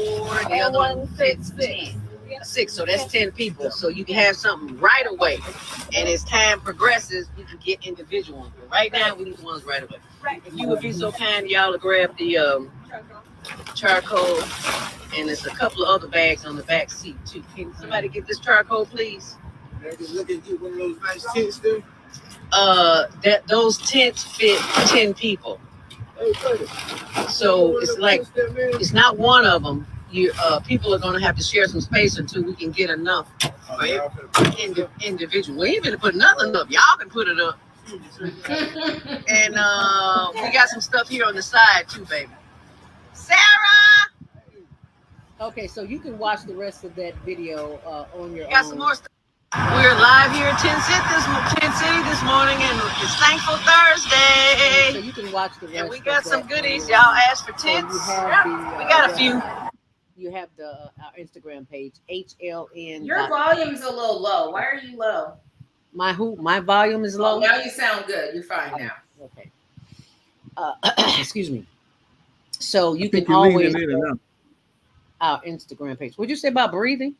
the other one fits 10. 6, so that's 10 people. So you can have something right away. And as time progresses, you can get individual ones. But right now, we need ones right away. If you would be so kind, y'all to grab the charcoal, and there's a couple of other bags on the back seat too. Can somebody get this charcoal, please? Look at you, one of those nice tents there. Those tents fit 10 people. So it's like it's not one of them. People are going to have to share some space until we can get enough for individual. We ain't gonna put nothing up. Y'all can put it up. And we got some stuff here on the side too, baby. Sarah. Okay, so you can watch the rest of that video on your Got own. some more stuff. We're live here in Tent City this morning, and it's Thankful Thursday. So you can watch the rest. And we got of some that goodies. on your Y'all own. asked for tents. So you have We got a few. you have the our Instagram page, HLN. Your volume's a little low. Why are you low? My volume is Oh, low. now you sound good. You're fine now. Okay. Excuse me. So I you can think you're leaning always in go enough. our Instagram page. What'd you say about breathing?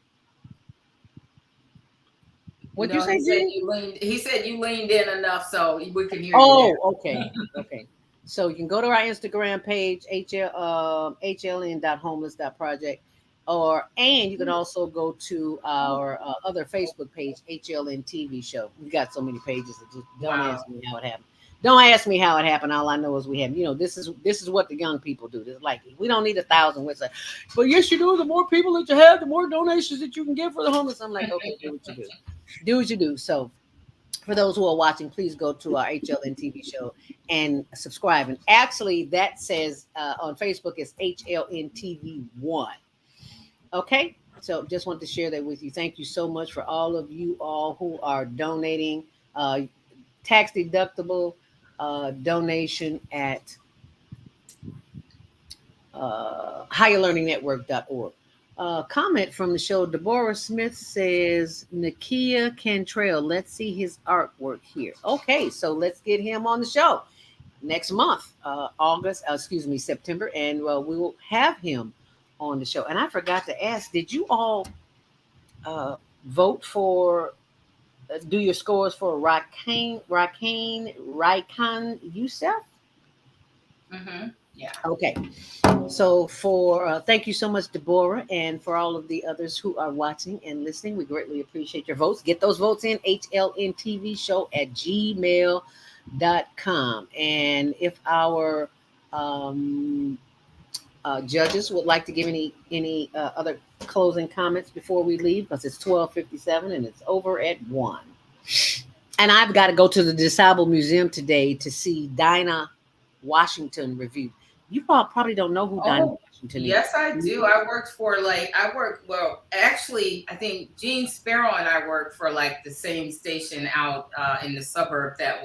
What'd you No, say, he said Gene? you leaned. He said you leaned in enough so we can hear you Oh, now. okay. Okay. So you can go to our Instagram page, hln.homeless.project, and you can also go to our other Facebook page, HLN TV show. We got so many pages that just don't Wow. ask me how it happened. Don't ask me how it happened. All I know is we have, this is what the young people do. It's like we don't need 1,000 websites, but yes, you do. The more people that you have, the more donations that you can give for the homeless. I'm like, okay, do what you do. Do what you do. So for those who are watching, please go to our HLN TV show and subscribe. And actually, that says on Facebook it's HLN TV One. Okay, so just want to share that with you. Thank you so much for all of you all who are donating. Tax deductible donation at higherlearningnetwork.org. Comment from the show. Deborah Smith says, Nakia Cantrell, let's see his artwork here. Okay, so let's get him on the show next month, September, and we will have him on the show. And I forgot to ask, did you all uh, vote for, do your scores for Rakan Youssef? Mm-hmm. Yeah. Okay. So for thank you so much, Deborah, and for all of the others who are watching and listening, we greatly appreciate your votes. Get those votes in HLNTVshow at gmail.com. And if our um, judges would like to give any other closing comments before we leave, because it's 12:57 and it's over at 1. And I've got to go to the Disabled Museum today to see Dinah Washington reviewed. You probably don't know who Dinah Oh, Washington is. yes, I do. Well, actually, I think Gene Sparrow and I worked for like the same station out in the suburb it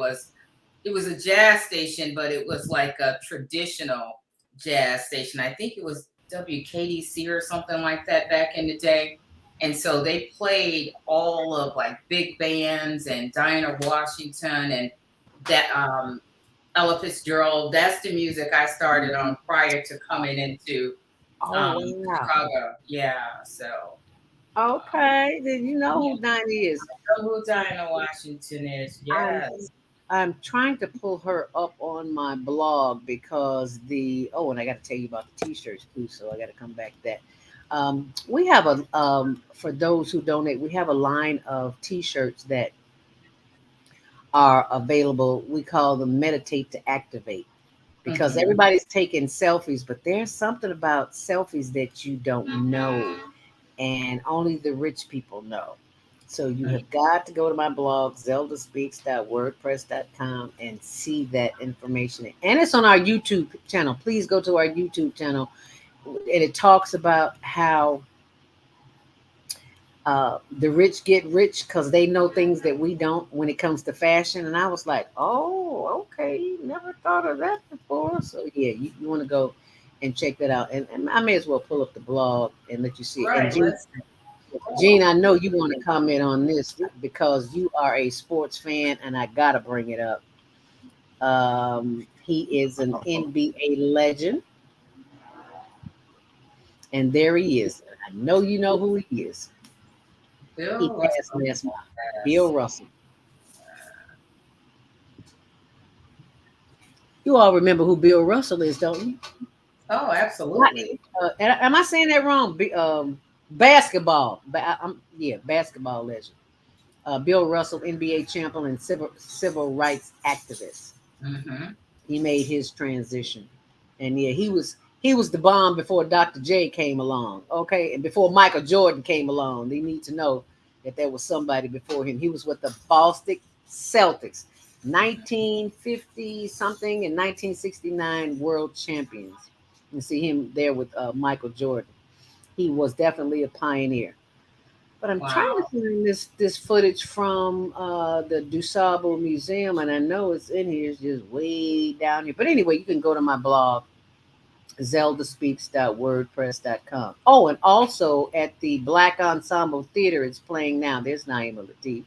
was a jazz station, but it was like a traditional jazz station. I think it was WKDC or something like that back in the day. And so they played all of like big bands and Dinah Washington and that Ella Fitzgerald. That's the music I started on prior to coming into Oh wow. Chicago. Yeah, so Okay. Then you know yeah, who Dinah is. I know who Dinah Washington is. I'm Yes. I'm trying to pull her up on my blog because and I got to tell you about the t-shirts too, so I got to come back to that. We have for those who donate, we have a line of t-shirts that are available. We call them Meditate to Activate, because Mhm. everybody's taking selfies, but there's something about selfies that you don't know, and only the rich people know. So you have got to go to my blog, zeldaspeaks.wordpress.com, and see that information. And it's on our YouTube channel. Please go to our YouTube channel. And it talks about how the rich get rich because they know things that we don't when it comes to fashion. And I was like, oh, okay, never thought of that before. So yeah, you want to go and check that out. And I may as well pull up the blog and let you see it. And Right. Let's. Gene, I know you want to comment on this because you are a sports fan, and I gotta bring it up. He is an NBA legend, and there he is. I know you know who he is. He Bill passed Russell. last month. Bill Russell. You all remember who Bill Russell is, don't you? Oh, absolutely. Am I saying that wrong? Basketball. Basketball legend. Bill Russell, NBA champion and civil rights activist. Mm-hmm. He made his transition, and yeah, he was the bomb before Dr. J came along. Okay, and before Michael Jordan came along, they need to know that there was somebody before him. He was with the Boston Celtics, 1950 something and 1969 world champions. You see him there with Michael Jordan. He was definitely a pioneer. But I'm trying to Wow. find this footage from the DuSable Museum, and I know it's in here. It's just way down here. But anyway, you can go to my blog zeldaspeaks.wordpress.com. Oh, and also at the Black Ensemble Theater, it's playing now. There's Naima Latif.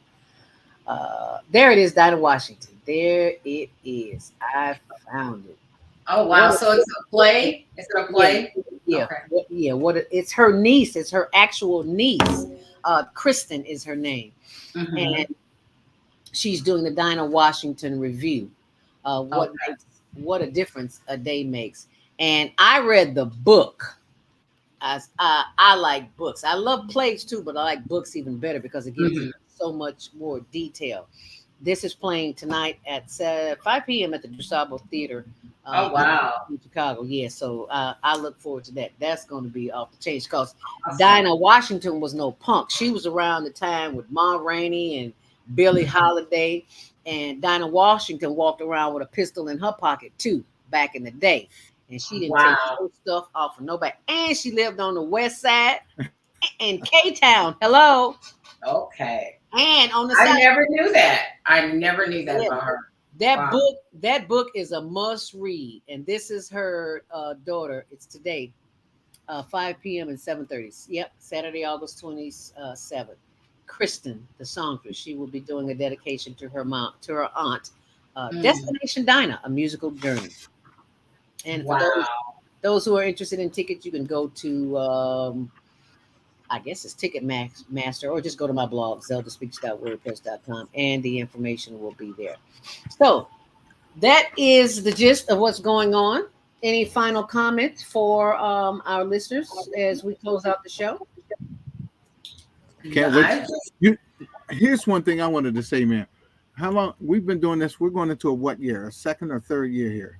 There it is, Dinah Washington. There it is. I found it. Oh wow! So it's a play. Is it a play? Yeah, Okay. yeah. It's her niece. It's her actual niece. Kristen is her name, and she's doing the Dinah Washington review. What a difference a day makes. And I read the book. I like books. I love plays too, but I like books even better because it gives you so much more detail. This is playing tonight at 5 p.m. at the DuSable Theater. Oh wow! In Chicago, yeah. So I look forward to that. That's going to be off the chain because Dinah Washington was no punk. She was around the time with Ma Rainey and Billie Holiday, and Dinah Washington walked around with a pistol in her pocket too back in the day, and she didn't take no stuff off of nobody. And she lived on the West Side in K-Town. Hello. Okay. And on the I South. never knew that. I never knew that about her. That book is a must read, and this is her daughter. It's today, 5 p.m. and 7:30. Yep, Saturday, August 27th. Kristen, the songstress, she will be doing a dedication to her mom, to her aunt. Destination Dinah, a musical journey. And for those who are interested in tickets, you can go to I guess it's Ticketmaster, or just go to my blog, zeldaspeaks.wordpress.com, and the information will be there. So that is the gist of what's going on. Any final comments for our listeners as we close out the show? Can't wait. Here's one thing I wanted to say, man. How long we've been doing this? We're going into a what year? A second or third year here?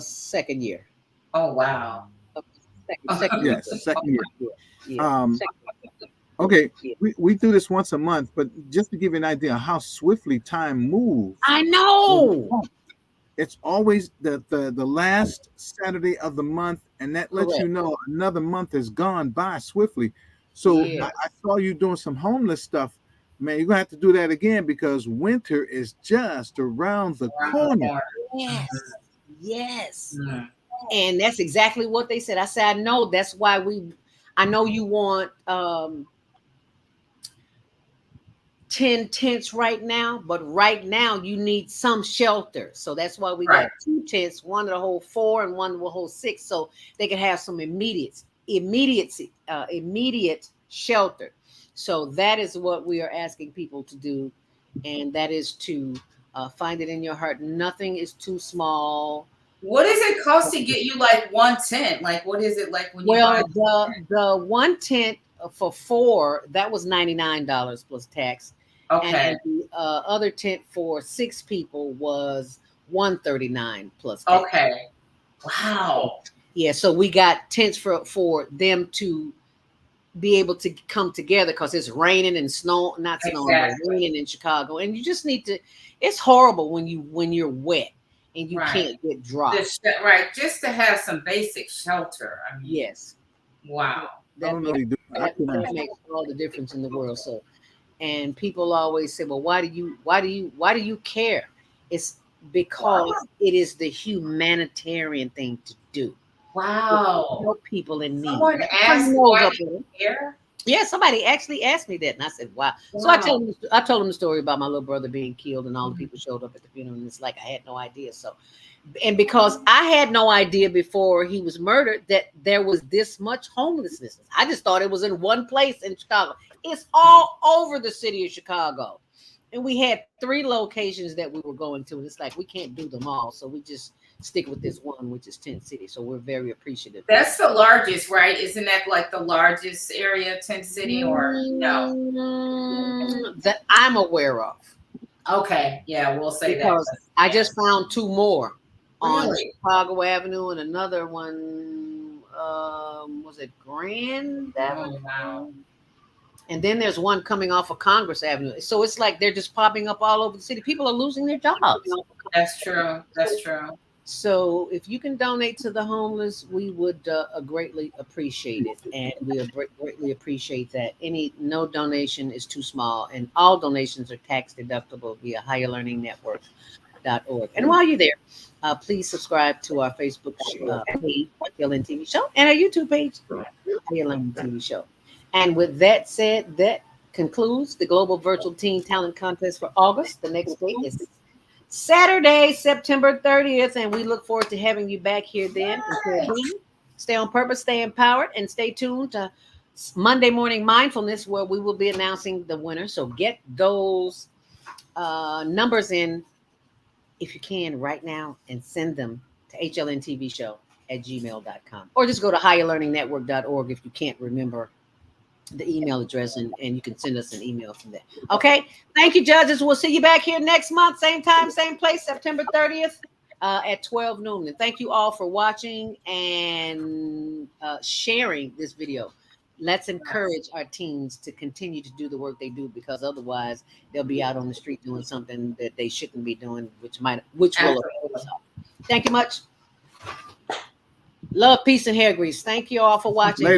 Second year. Oh wow. Second year. Yeah. Okay, we do this once a month, but just to give you an idea of how swiftly time moves. I know. It's always the last Saturday of the month, and that lets you know another month has gone by swiftly. So I saw you doing some homeless stuff. Man, you're gonna have to do that again because winter is just around the corner. Yes. And that's exactly what they said. I said, I know that's why I know you want 10 tents right now, but right now you need some shelter. So that's why we got 2 tents, one to hold 4 and one will hold 6, so they can have some immediate shelter. So that is what we are asking people to do, and that is to find it in your heart. Nothing is too small. What does it cost to get you like 1 tent? Like, what is it like when you buy the 1 tent for 4, that was $99 plus tax. Okay. And the other tent for 6 people was $139 plus tax. Okay. Wow. Yeah, so we got tents for them to be able to come together because it's raining and not snowing, but raining in Chicago, and you just need to. It's horrible when you're wet and you can't get dry. Just to have some basic shelter. I mean, yes. Wow. That makes all the difference in the world. So, and people always say, well, why do you care? It's because it is the humanitarian thing to do. Wow. Help people in need. Someone asked why you care? Yeah, somebody actually asked me that, and I said, wow. So I told them the story about my little brother being killed, and all the people showed up at the funeral, and it's like I had no idea. So, and because I had no idea before he was murdered that there was this much homelessness. I just thought it was in one place in Chicago. It's all over the city of Chicago. And we had 3 locations that we were going to, and it's like we can't do them all. So we just stick with this one, which is Tent City. So we're very appreciative. That's the largest, right? Isn't that like the largest area, Tent City, or no? That I'm aware of. Okay, yeah, we'll say because that. I just found 2 more on Chicago Avenue, and another one was it Grand Avenue? Wow. And then there's one coming off of Congress Avenue. So it's like they're just popping up all over the city. People are losing their jobs. That's true. That's true. So if you can donate to the homeless, we would greatly appreciate it. And we greatly appreciate that. No donation is too small. And all donations are tax deductible via Higher Learning Network. HLNTV.org. And while you're there, please subscribe to our Facebook page, HLN TV Show, and our YouTube page, HLN TV Show. And with that said, that concludes the Global Virtual Teen Talent Contest for August. The next date is Saturday, September 30th, and we look forward to having you back here then. Until then, stay on purpose, stay empowered, and stay tuned to Monday Morning Mindfulness, where we will be announcing the winner. So get those numbers in, if you can, right now, and send them to hlntvshow@gmail.com. Or just go to higherlearningnetwork.org if you can't remember the email address, and you can send us an email from there. Okay. Thank you, judges. We'll see you back here next month, same time, same place, September 30th at 12 noon. And thank you all for watching and sharing this video. Let's encourage our teens to continue to do the work they do, because otherwise they'll be out on the street doing something that they shouldn't be doing, which will affect us all. Thank you much. Love, peace, and hair grease. Thank you all for watching. Later.